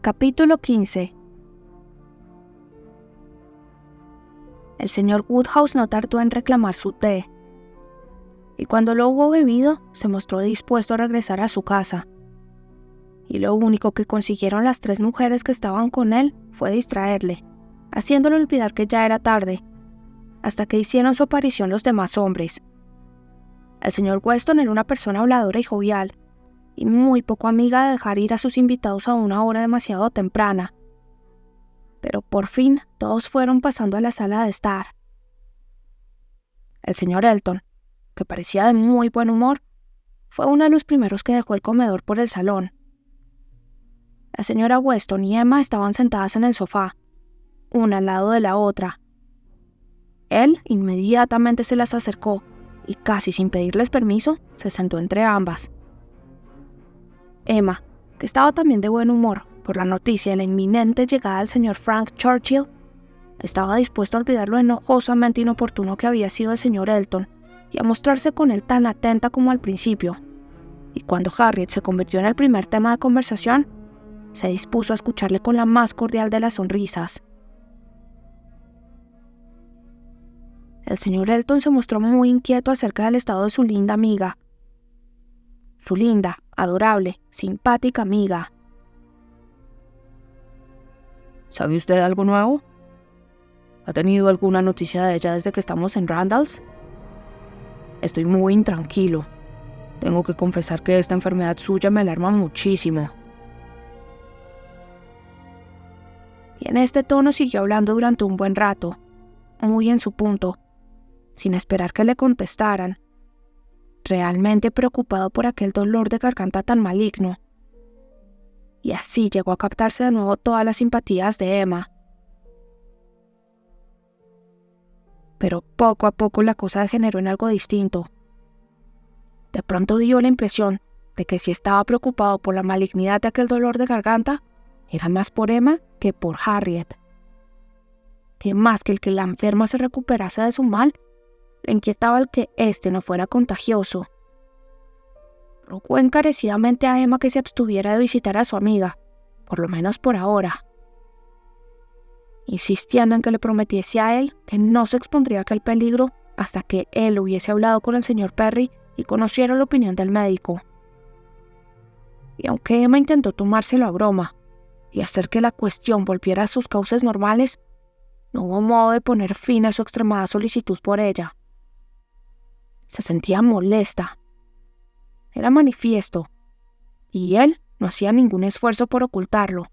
Capítulo 15. El señor Woodhouse no tardó en reclamar su té, y cuando lo hubo bebido, se mostró dispuesto a regresar a su casa. Y lo único que consiguieron las 3 mujeres que estaban con él fue distraerle, haciéndole olvidar que ya era tarde, hasta que hicieron su aparición los demás hombres. El señor Weston era una persona habladora y jovial, y muy poco amiga de dejar ir a sus invitados a una hora demasiado temprana. Pero por fin todos fueron pasando a la sala de estar. El señor Elton, que parecía de muy buen humor, fue uno de los primeros que dejó el comedor por el salón. La señora Weston y Emma estaban sentadas en el sofá, una al lado de la otra. Él inmediatamente se las acercó y casi sin pedirles permiso, se sentó entre ambas. Emma, que estaba también de buen humor por la noticia de la inminente llegada del señor Frank Churchill, estaba dispuesto a olvidar lo enojosamente inoportuno que había sido el señor Elton y a mostrarse con él tan atenta como al principio. Y cuando Harriet se convirtió en el primer tema de conversación, se dispuso a escucharle con la más cordial de las sonrisas. El señor Elton se mostró muy inquieto acerca del estado de su linda amiga. Su linda, adorable, simpática amiga. ¿Sabe usted algo nuevo? ¿Ha tenido alguna noticia de ella desde que estamos en Randalls? Estoy muy intranquilo. Tengo que confesar que esta enfermedad suya me alarma muchísimo. Y en este tono siguió hablando durante un buen rato, muy en su punto, sin esperar que le contestaran, realmente preocupado por aquel dolor de garganta tan maligno. Y así llegó a captarse de nuevo todas las simpatías de Emma. Pero poco a poco la cosa degeneró en algo distinto. De pronto dio la impresión de que si estaba preocupado por la malignidad de aquel dolor de garganta, era más por Emma que por Harriet. Que más que el que la enferma se recuperase de su mal, le inquietaba el que éste no fuera contagioso. Rogó encarecidamente a Emma que se abstuviera de visitar a su amiga, por lo menos por ahora, insistiendo en que le prometiese a él que no se expondría a aquel peligro hasta que él hubiese hablado con el señor Perry y conociera la opinión del médico. Y aunque Emma intentó tomárselo a broma y hacer que la cuestión volviera a sus cauces normales, no hubo modo de poner fin a su extremada solicitud por ella. Se sentía molesta. Era manifiesto, y él no hacía ningún esfuerzo por ocultarlo,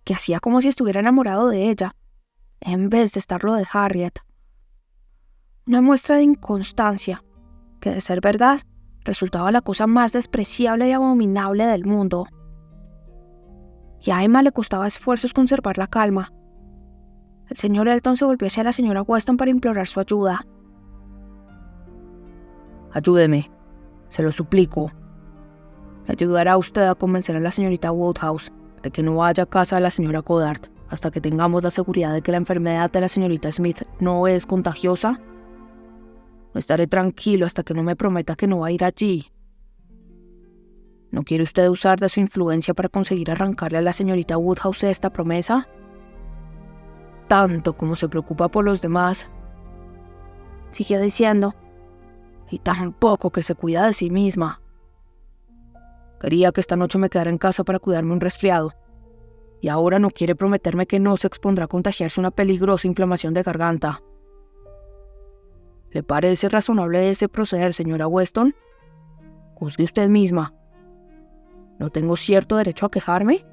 que hacía como si estuviera enamorado de ella, en vez de estarlo de Harriet. Una muestra de inconstancia, que de ser verdad, resultaba la cosa más despreciable y abominable del mundo. Y a Emma le costaba esfuerzos conservar la calma. El señor Elton se volvió hacia la señora Weston para implorar su ayuda. Ayúdeme, se lo suplico. ¿Me ayudará usted a convencer a la señorita Woodhouse de que no vaya a casa de la señora Goddard hasta que tengamos la seguridad de que la enfermedad de la señorita Smith no es contagiosa? No estaré tranquilo hasta que no me prometa que no va a ir allí. ¿No quiere usted usar de su influencia para conseguir arrancarle a la señorita Woodhouse esta promesa? Tanto como se preocupa por los demás, siguió diciendo, y tan poco que se cuida de sí misma. Quería que esta noche me quedara en casa para cuidarme un resfriado, y ahora no quiere prometerme que no se expondrá a contagiarse una peligrosa inflamación de garganta. ¿Le parece razonable ese proceder, señora Weston? Juzgue usted misma. ¿No tengo cierto derecho a quejarme?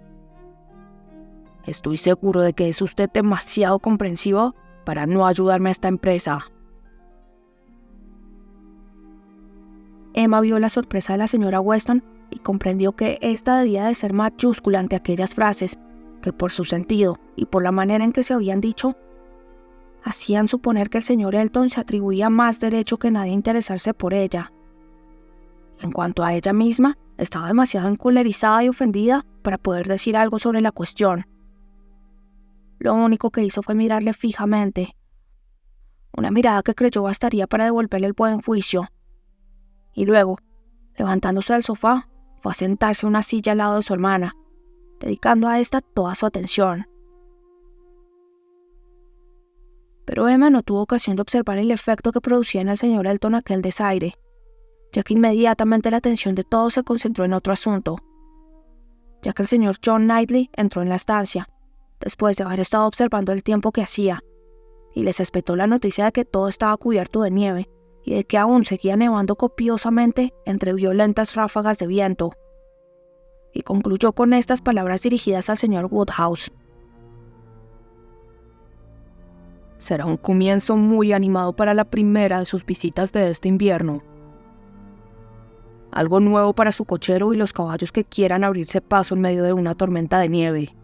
Estoy seguro de que es usted demasiado comprensivo para no ayudarme a esta empresa. Emma vio la sorpresa de la señora Weston y comprendió que ésta debía de ser mayúscula ante aquellas frases que por su sentido y por la manera en que se habían dicho, hacían suponer que el señor Elton se atribuía más derecho que nadie a interesarse por ella. En cuanto a ella misma, estaba demasiado encolerizada y ofendida para poder decir algo sobre la cuestión. Lo único que hizo fue mirarle fijamente, una mirada que creyó bastaría para devolverle el buen juicio. Y luego, levantándose del sofá, fue a sentarse en una silla al lado de su hermana, dedicando a esta toda su atención. Pero Emma no tuvo ocasión de observar el efecto que producía en el señor Elton aquel desaire, ya que inmediatamente la atención de todos se concentró en otro asunto, ya que el señor John Knightley entró en la estancia, después de haber estado observando el tiempo que hacía, y les espetó la noticia de que todo estaba cubierto de nieve y de que aún seguía nevando copiosamente entre violentas ráfagas de viento, y concluyó con estas palabras dirigidas al señor Woodhouse. Será un comienzo muy animado para la primera de sus visitas de este invierno. Algo nuevo para su cochero y los caballos que quieran abrirse paso en medio de una tormenta de nieve.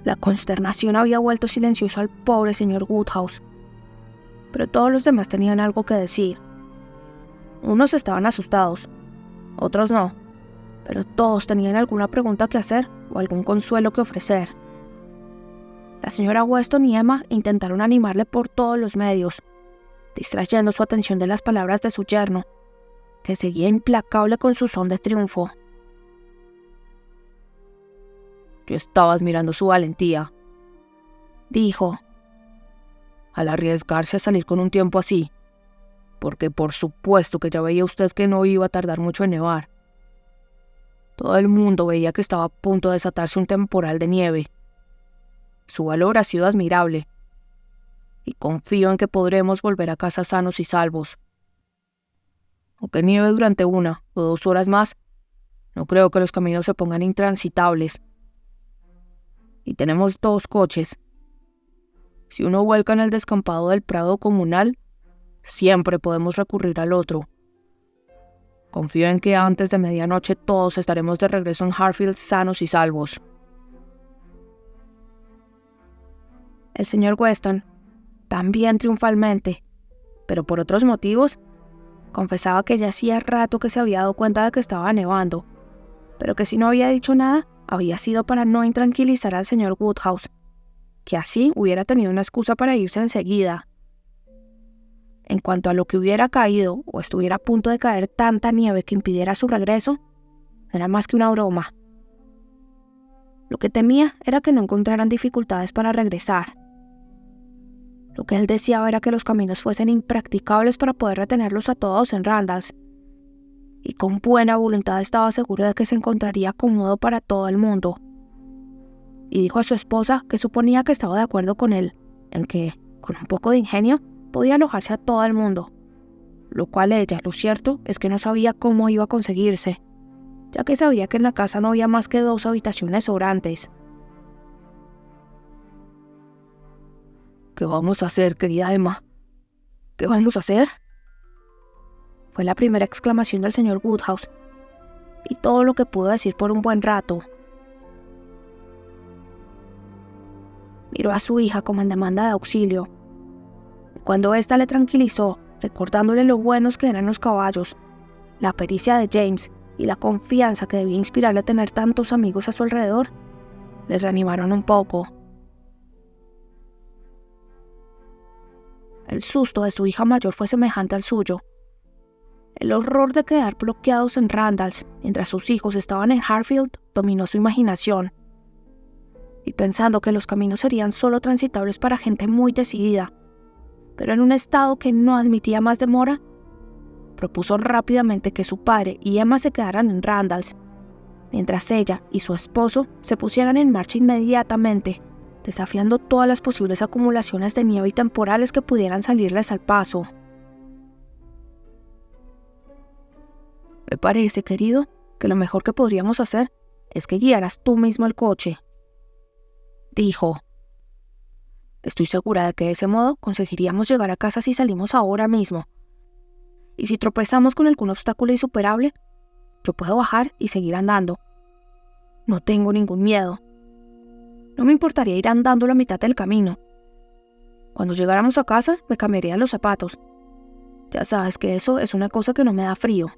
La consternación había vuelto silencioso al pobre señor Woodhouse, pero todos los demás tenían algo que decir. Unos estaban asustados, otros no, pero todos tenían alguna pregunta que hacer o algún consuelo que ofrecer. La señora Weston y Emma intentaron animarle por todos los medios, distrayendo su atención de las palabras de su yerno, que seguía implacable con su son de triunfo. «Yo estaba admirando su valentía», dijo, «al arriesgarse a salir con un tiempo así, porque por supuesto que ya veía usted que no iba a tardar mucho en nevar. Todo el mundo veía que estaba a punto de desatarse un temporal de nieve. Su valor ha sido admirable, y confío en que podremos volver a casa sanos y salvos. Aunque nieve durante 1 o 2 horas más, no creo que los caminos se pongan intransitables. Y tenemos 2 coches. Si uno vuelca en el descampado del prado comunal, siempre podemos recurrir al otro. Confío en que antes de medianoche todos estaremos de regreso en Hartfield sanos y salvos». El señor Weston, también triunfalmente, pero por otros motivos, confesaba que ya hacía rato que se había dado cuenta de que estaba nevando, pero que si no había dicho nada, había sido para no intranquilizar al señor Woodhouse, que así hubiera tenido una excusa para irse enseguida. En cuanto a lo que hubiera caído o estuviera a punto de caer tanta nieve que impidiera su regreso, era más que una broma. Lo que temía era que no encontraran dificultades para regresar. Lo que él deseaba era que los caminos fuesen impracticables para poder retenerlos a todos en Randalls, y con buena voluntad estaba seguro de que se encontraría cómodo para todo el mundo. Y dijo a su esposa que suponía que estaba de acuerdo con él, en que, con un poco de ingenio, podía alojarse a todo el mundo, lo cual ella, lo cierto, es que no sabía cómo iba a conseguirse, ya que sabía que en la casa no había más que 2 habitaciones sobrantes. «¿Qué vamos a hacer, querida Emma? ¿Qué vamos a hacer?», fue la primera exclamación del señor Woodhouse, y todo lo que pudo decir por un buen rato. Miró a su hija como en demanda de auxilio, y cuando ésta le tranquilizó, recordándole lo buenos que eran los caballos, la pericia de James y la confianza que debía inspirarle a tener tantos amigos a su alrededor, les reanimaron un poco. El susto de su hija mayor fue semejante al suyo. El horror de quedar bloqueados en Randalls mientras sus hijos estaban en Hartfield dominó su imaginación. Y pensando que los caminos serían solo transitables para gente muy decidida, pero en un estado que no admitía más demora, propuso rápidamente que su padre y Emma se quedaran en Randalls, mientras ella y su esposo se pusieran en marcha inmediatamente, desafiando todas las posibles acumulaciones de nieve y temporales que pudieran salirles al paso. «Me parece, querido, que lo mejor que podríamos hacer es que guiaras tú mismo el coche», dijo. «Estoy segura de que de ese modo conseguiríamos llegar a casa si salimos ahora mismo. Y si tropezamos con algún obstáculo insuperable, yo puedo bajar y seguir andando. No tengo ningún miedo. No me importaría ir andando la mitad del camino. Cuando llegáramos a casa, me cambiaría los zapatos. Ya sabes que eso es una cosa que no me da frío».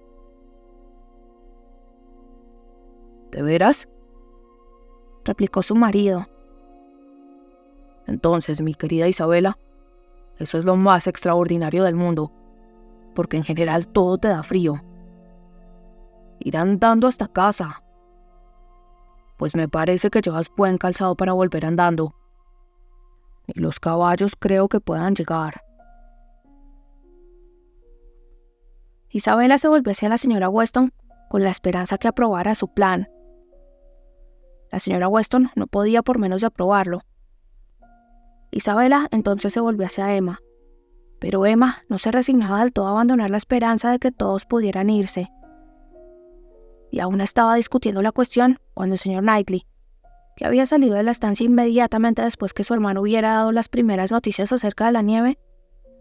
«¿De veras?», replicó su marido. «Entonces, mi querida Isabela, eso es lo más extraordinario del mundo, porque en general todo te da frío. Ir andando hasta casa. Pues me parece que llevas buen calzado para volver andando. Y los caballos creo que puedan llegar. Isabela se volvió hacia la señora Weston con la esperanza que aprobara su plan. La señora Weston no podía por menos de aprobarlo. Isabela entonces se volvió hacia Emma, pero Emma no se resignaba del todo a abandonar la esperanza de que todos pudieran irse. Y aún estaba discutiendo la cuestión cuando el señor Knightley, que había salido de la estancia inmediatamente después que su hermano hubiera dado las primeras noticias acerca de la nieve,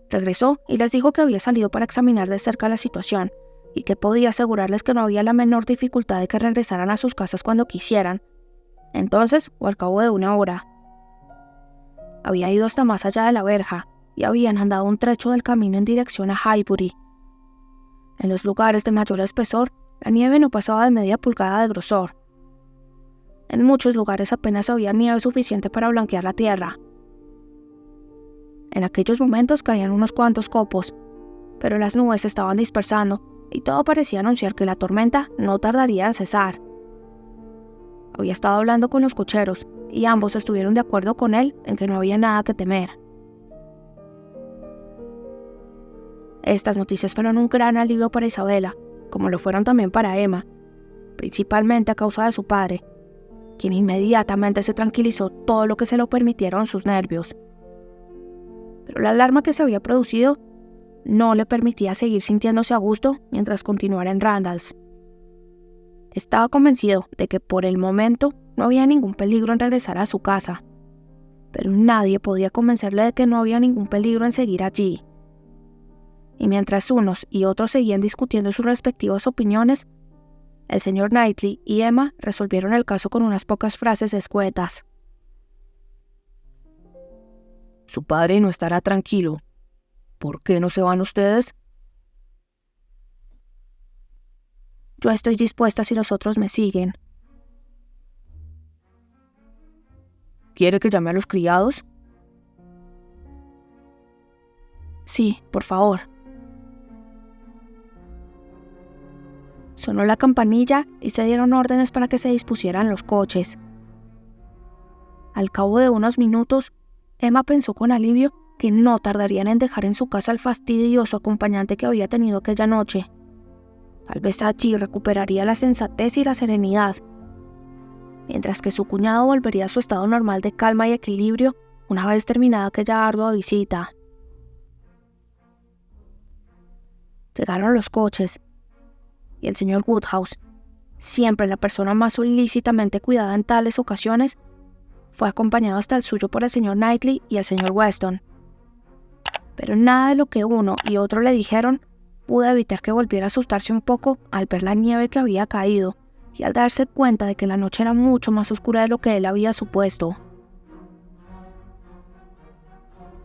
regresó y les dijo que había salido para examinar de cerca la situación y que podía asegurarles que no había la menor dificultad de que regresaran a sus casas cuando quisieran, entonces o al cabo de 1 hora. Había ido hasta más allá de la verja y habían andado un trecho del camino en dirección a Highbury. En los lugares de mayor espesor, la nieve no pasaba de media pulgada de grosor. En muchos lugares apenas había nieve suficiente para blanquear la tierra. En aquellos momentos caían unos cuantos copos, pero las nubes se estaban dispersando y todo parecía anunciar que la tormenta no tardaría en cesar. Había estado hablando con los cocheros y ambos estuvieron de acuerdo con él en que no había nada que temer. Estas noticias fueron un gran alivio para Isabela, como lo fueron también para Emma, principalmente a causa de su padre, quien inmediatamente se tranquilizó todo lo que se lo permitieron sus nervios. Pero la alarma que se había producido no le permitía seguir sintiéndose a gusto mientras continuara en Randalls. Estaba convencido de que por el momento no había ningún peligro en regresar a su casa, pero nadie podía convencerle de que no había ningún peligro en seguir allí. Y mientras unos y otros seguían discutiendo sus respectivas opiniones, el señor Knightley y Emma resolvieron el caso con unas pocas frases escuetas. Su padre no estará tranquilo. ¿Por qué no se van ustedes? Yo estoy dispuesta si los otros me siguen. ¿Quiere que llame a los criados? Sí, por favor. Sonó la campanilla y se dieron órdenes para que se dispusieran los coches. Al cabo de unos minutos, Emma pensó con alivio que no tardarían en dejar en su casa al fastidioso acompañante que había tenido aquella noche. Tal vez allí recuperaría la sensatez y la serenidad, mientras que su cuñado volvería a su estado normal de calma y equilibrio una vez terminada aquella ardua visita. Llegaron los coches, y el señor Woodhouse, siempre la persona más solícitamente cuidada en tales ocasiones, fue acompañado hasta el suyo por el señor Knightley y el señor Weston. Pero nada de lo que uno y otro le dijeron pudo evitar que volviera a asustarse un poco al ver la nieve que había caído y al darse cuenta de que la noche era mucho más oscura de lo que él había supuesto.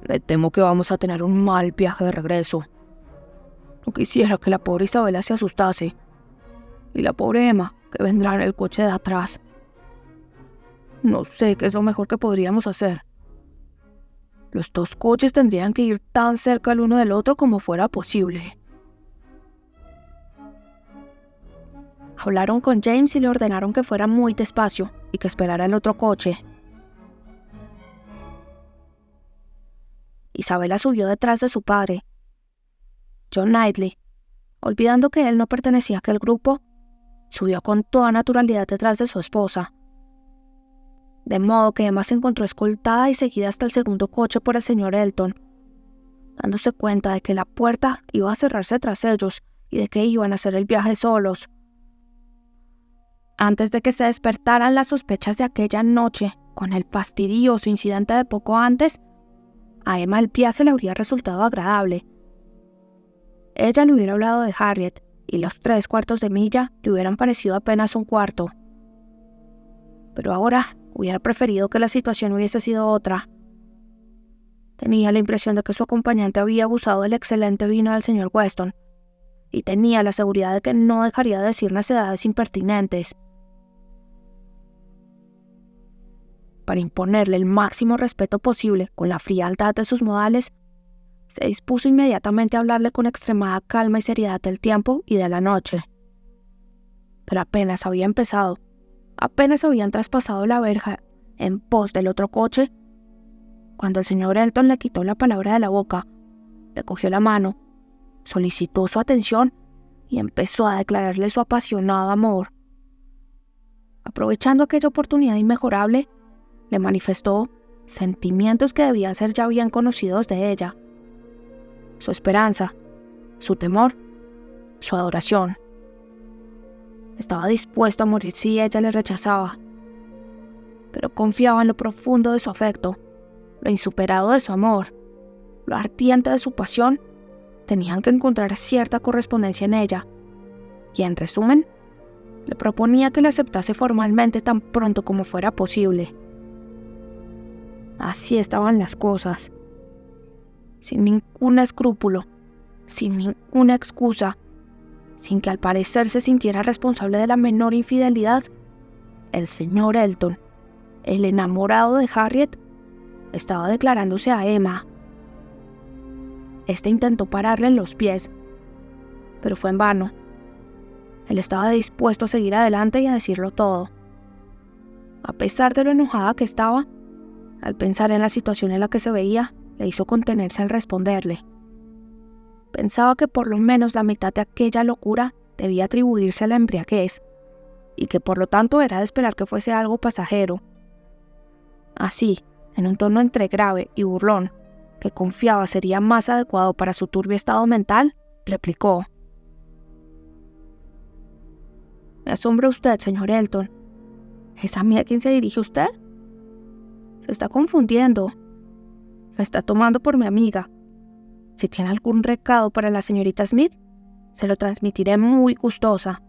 Me temo que vamos a tener un mal viaje de regreso. No quisiera que la pobre Isabela se asustase. Y la pobre Emma, que vendrá en el coche de atrás. No sé qué es lo mejor que podríamos hacer. Los dos coches tendrían que ir tan cerca el uno del otro como fuera posible. Hablaron con James y le ordenaron que fuera muy despacio y que esperara el otro coche. Isabela subió detrás de su padre. John Knightley, olvidando que él no pertenecía a aquel grupo, subió con toda naturalidad detrás de su esposa. De modo que Emma se encontró escoltada y seguida hasta el segundo coche por el señor Elton, dándose cuenta de que la puerta iba a cerrarse tras ellos y de que iban a hacer el viaje solos. Antes de que se despertaran las sospechas de aquella noche, con el fastidioso incidente de poco antes, a Emma el viaje le habría resultado agradable. Ella le hubiera hablado de Harriet, y los 3/4 de milla le hubieran parecido apenas 1/4. Pero ahora hubiera preferido que la situación hubiese sido otra. Tenía la impresión de que su acompañante había abusado del excelente vino del señor Weston, y tenía la seguridad de que no dejaría de decir necedades impertinentes. Para imponerle el máximo respeto posible con la frialdad de sus modales, se dispuso inmediatamente a hablarle con extremada calma y seriedad del tiempo y de la noche. Pero apenas había empezado, apenas habían traspasado la verja en pos del otro coche, cuando el señor Elton le quitó la palabra de la boca, le cogió la mano, solicitó su atención y empezó a declararle su apasionado amor. Aprovechando aquella oportunidad inmejorable, le manifestó sentimientos que debían ser ya bien conocidos de ella: su esperanza, su temor, su adoración. Estaba dispuesto a morir si ella le rechazaba, pero confiaba en lo profundo de su afecto, lo insuperado de su amor, lo ardiente de su pasión. Tenían que encontrar cierta correspondencia en ella, y en resumen, le proponía que le aceptase formalmente tan pronto como fuera posible. Así estaban las cosas. Sin ningún escrúpulo, sin ninguna excusa, sin que al parecer se sintiera responsable de la menor infidelidad, el señor Elton, el enamorado de Harriet, estaba declarándose a Emma. Este intentó pararle en los pies, pero fue en vano. Él estaba dispuesto a seguir adelante y a decirlo todo. A pesar de lo enojada que estaba, al pensar en la situación en la que se veía, le hizo contenerse al responderle. Pensaba que por lo menos la mitad de aquella locura debía atribuirse a la embriaguez, y que por lo tanto era de esperar que fuese algo pasajero. Así, en un tono entre grave y burlón, que confiaba sería más adecuado para su turbio estado mental, replicó: «Me asombra usted, señor Elton. ¿Es a mí a quien se dirige usted? Se está confundiendo. Me está tomando por mi amiga. Si tiene algún recado para la señorita Smith, se lo transmitiré muy gustosa.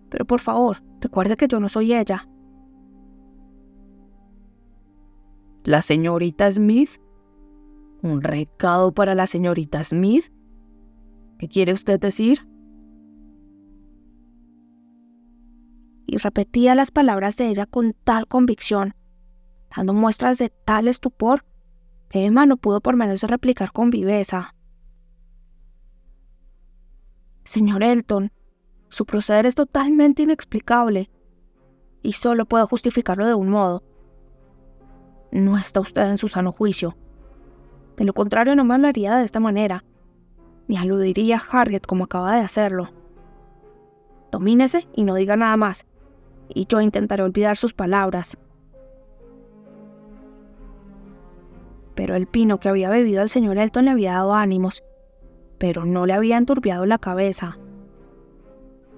Pero por favor, recuerde que yo no soy ella». ¿La señorita Smith? ¿Un recado para la señorita Smith? ¿Qué quiere usted decir? Y repetía las palabras de ella con tal convicción, dando muestras de tal estupor, que Emma no pudo por menos de replicar con viveza: «Señor Elton, su proceder es totalmente inexplicable, y solo puedo justificarlo de un modo. No está usted en su sano juicio. De lo contrario no me hablaría de esta manera, ni aludiría a Harriet como acaba de hacerlo. Domínese y no diga nada más, y yo intentaré olvidar sus palabras». Pero el vino que había bebido el señor Elton le había dado ánimos, pero no le había enturbiado la cabeza.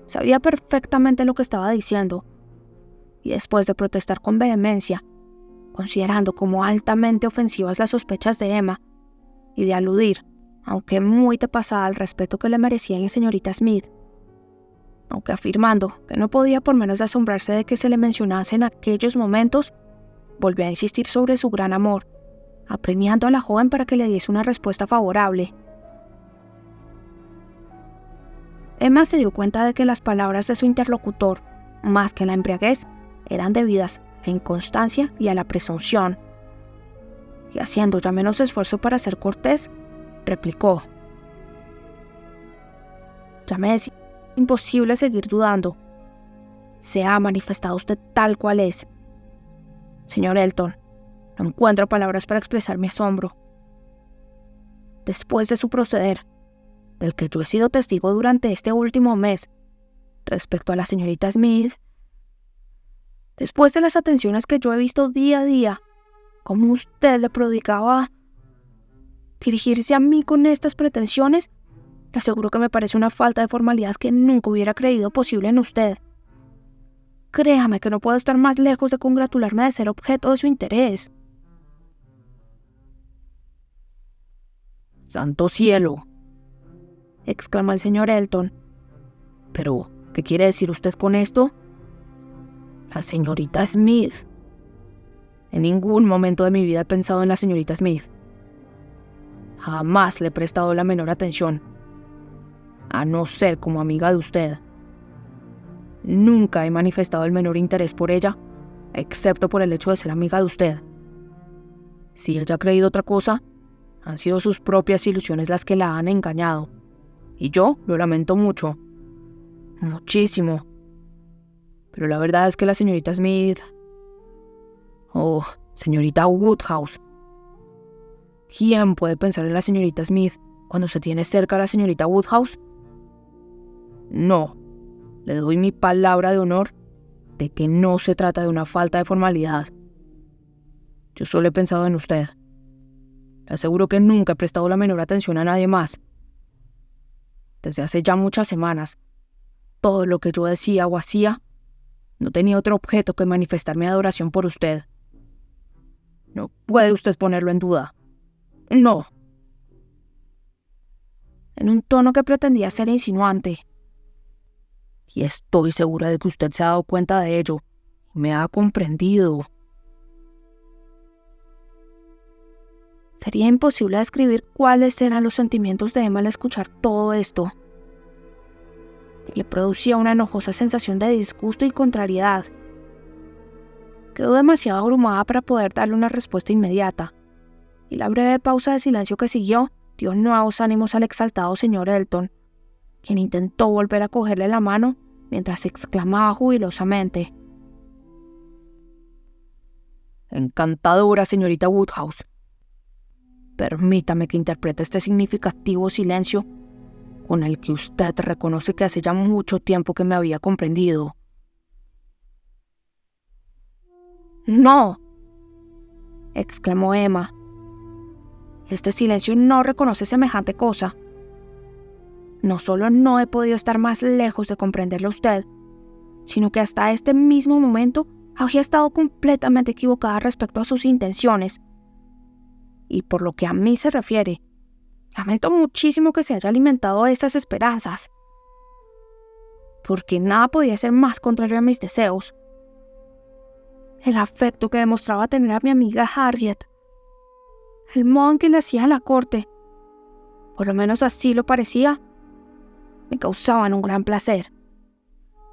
Sabía perfectamente lo que estaba diciendo, y después de protestar con vehemencia, considerando como altamente ofensivas las sospechas de Emma, y de aludir, aunque muy de pasada, al respeto que le merecía la señorita Smith, aunque afirmando que no podía por menos de asombrarse de que se le mencionase en aquellos momentos, volvió a insistir sobre su gran amor, apremiando a la joven para que le diese una respuesta favorable. Emma se dio cuenta de que las palabras de su interlocutor, más que la embriaguez, eran debidas a la inconstancia y a la presunción, y haciendo ya menos esfuerzo para ser cortés, replicó: «Ya me es imposible seguir dudando. Se ha manifestado usted tal cual es. Señor Elton, no encuentro palabras para expresar mi asombro. Después de su proceder, del que yo he sido testigo durante este último mes, respecto a la señorita Smith, después de las atenciones que yo he visto día a día, como usted le prodigaba, dirigirse a mí con estas pretensiones, le aseguro que me parece una falta de formalidad que nunca hubiera creído posible en usted. Créame que no puedo estar más lejos de congratularme de ser objeto de su interés». ¡Santo cielo!, exclamó el señor Elton. ¿Pero qué quiere decir usted con esto? La señorita Smith. En ningún momento de mi vida he pensado en la señorita Smith. Jamás le he prestado la menor atención, a no ser como amiga de usted. Nunca he manifestado el menor interés por ella, excepto por el hecho de ser amiga de usted. Si ella ha creído otra cosa, han sido sus propias ilusiones las que la han engañado, y yo lo lamento mucho, muchísimo, Pero la verdad es que la señorita Smith... Oh, señorita Woodhouse. ¿Quién puede pensar en la señorita Smith cuando se tiene cerca a la señorita Woodhouse? No, le doy mi palabra de honor de que no se trata de una falta de formalidad. Yo solo he pensado en usted. Le aseguro que nunca he prestado la menor atención a nadie más. Desde hace ya muchas semanas, todo lo que yo decía o hacía no tenía otro objeto que manifestar mi adoración por usted. No puede usted ponerlo en duda. No. En un tono que pretendía ser insinuante. Y estoy segura de que usted se ha dado cuenta de ello y me ha comprendido. Sería imposible describir cuáles eran los sentimientos de Emma al escuchar todo esto. Le producía una enojosa sensación de disgusto y contrariedad. Quedó demasiado abrumada para poder darle una respuesta inmediata, y la breve pausa de silencio que siguió dio nuevos ánimos al exaltado señor Elton, quien intentó volver a cogerle la mano mientras exclamaba jubilosamente: «Encantadora, señorita Woodhouse. Permítame que interprete este significativo silencio con el que usted reconoce que hace ya mucho tiempo que me había comprendido». «No», exclamó Emma. «Este silencio no reconoce semejante cosa. No solo no he podido estar más lejos de comprenderlo a usted, sino que hasta este mismo momento había estado completamente equivocada respecto a sus intenciones. Y por lo que a mí se refiere, lamento muchísimo que se haya alimentado de esas esperanzas, porque nada podía ser más contrario a mis deseos. El afecto que demostraba tener a mi amiga Harriet, el modo en que le hacía a la corte, por lo menos así lo parecía, me causaban un gran placer,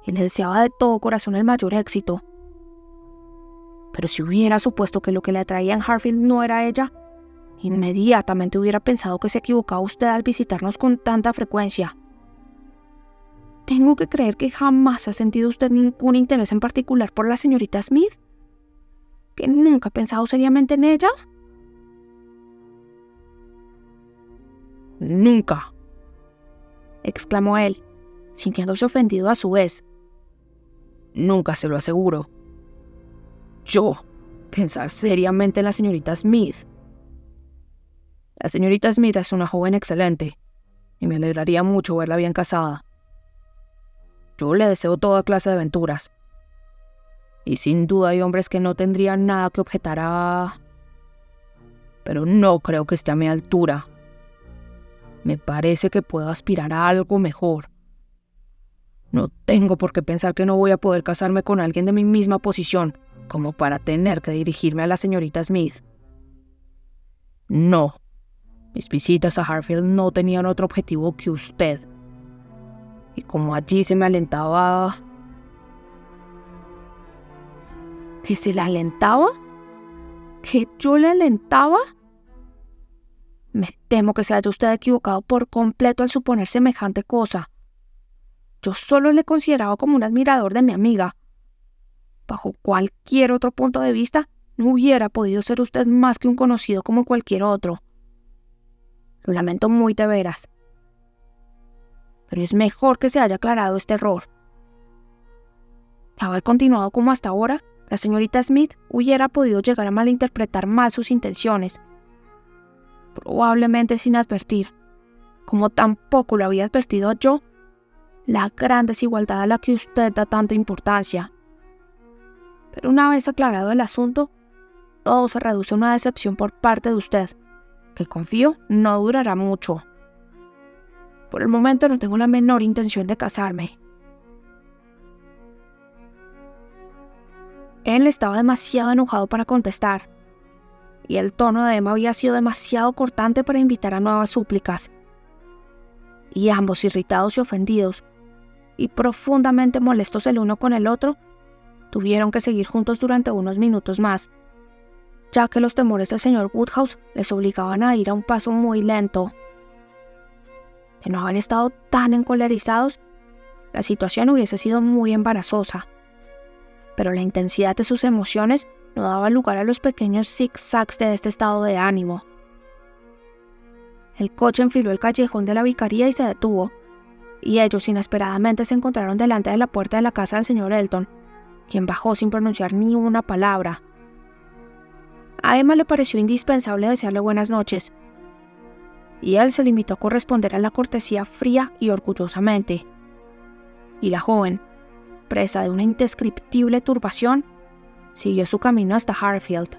y le deseaba de todo corazón el mayor éxito. Pero si hubiera supuesto que lo que le atraía en Harfield no era ella, inmediatamente hubiera pensado que se equivocaba usted al visitarnos con tanta frecuencia. ¿Tengo que creer que jamás ha sentido usted ningún interés en particular por la señorita Smith? ¿Que nunca ha pensado seriamente en ella?» «Nunca», exclamó él, sintiéndose ofendido a su vez. «Nunca, se lo aseguro. Yo, pensar seriamente en la señorita Smith. La señorita Smith es una joven excelente, y me alegraría mucho verla bien casada. Yo le deseo toda clase de aventuras, y sin duda hay hombres que no tendrían nada que objetar a... Pero no creo que esté a mi altura. Me parece que puedo aspirar a algo mejor. No tengo por qué pensar que no voy a poder casarme con alguien de mi misma posición, como para tener que dirigirme a la señorita Smith. No, mis visitas a Harfield no tenían otro objetivo que usted. Y como allí se me alentaba... ¿Que se le alentaba? ¿Que yo le alentaba? Me temo que se haya usted equivocado por completo al suponer semejante cosa. Yo solo le consideraba como un admirador de mi amiga. Bajo cualquier otro punto de vista, no hubiera podido ser usted más que un conocido como cualquier otro. Lo lamento muy de veras. Pero es mejor que se haya aclarado este error. De haber continuado como hasta ahora, la señorita Smith hubiera podido llegar a malinterpretar mal sus intenciones, probablemente sin advertir, como tampoco lo había advertido yo, la gran desigualdad a la que usted da tanta importancia. Pero una vez aclarado el asunto, todo se reduce a una decepción por parte de usted, que confío no durará mucho. Por el momento no tengo la menor intención de casarme. Él estaba demasiado enojado para contestar, y el tono de Emma había sido demasiado cortante para invitar a nuevas súplicas. Y ambos, irritados y ofendidos, y profundamente molestos el uno con el otro, tuvieron que seguir juntos durante unos minutos más, ya que los temores del señor Woodhouse les obligaban a ir a un paso muy lento. De no haber estado tan encolerizados, la situación hubiese sido muy embarazosa. pero la intensidad de sus emociones no daba lugar a los pequeños zigzags de este estado de ánimo. El coche enfiló el callejón de la vicaría y se detuvo, y ellos inesperadamente se encontraron delante de la puerta de la casa del señor Elton, quien bajó sin pronunciar ni una palabra. A Emma le pareció indispensable desearle buenas noches, y él se limitó a corresponder a la cortesía fría y orgullosamente. Y la joven, presa de una indescriptible turbación, siguió su camino hasta Harfield.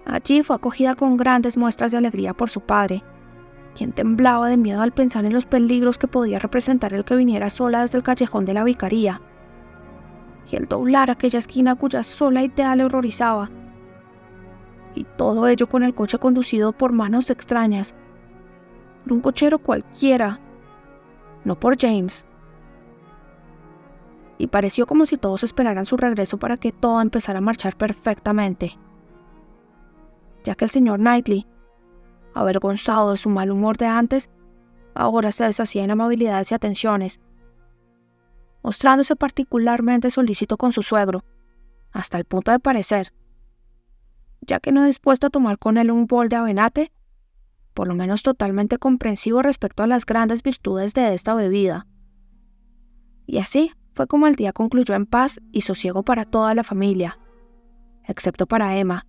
Allí fue acogida con grandes muestras de alegría por su padre, quien temblaba de miedo al pensar en los peligros que podía representar el que viniera sola desde el callejón de la vicaría, y el doblar aquella esquina cuya sola idea le horrorizaba. Y todo ello con el coche conducido por manos extrañas, por un cochero cualquiera, no por James. Y pareció como si todos esperaran su regreso para que todo empezara a marchar perfectamente, ya que el señor Knightley, avergonzado de su mal humor de antes, ahora se deshacía en amabilidades y atenciones, mostrándose particularmente solícito con su suegro, hasta el punto de parecer, ya que no dispuesto a tomar con él un bol de avenate, por lo menos totalmente comprensivo respecto a las grandes virtudes de esta bebida. Y así fue como el día concluyó en paz y sosiego para toda la familia, excepto para Emma,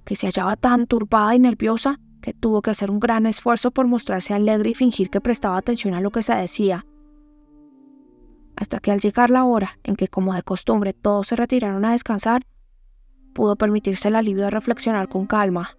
que se hallaba tan turbada y nerviosa que tuvo que hacer un gran esfuerzo por mostrarse alegre y fingir que prestaba atención a lo que se decía, hasta que al llegar la hora en que, como de costumbre, todos se retiraron a descansar, pudo permitirse el alivio de reflexionar con calma.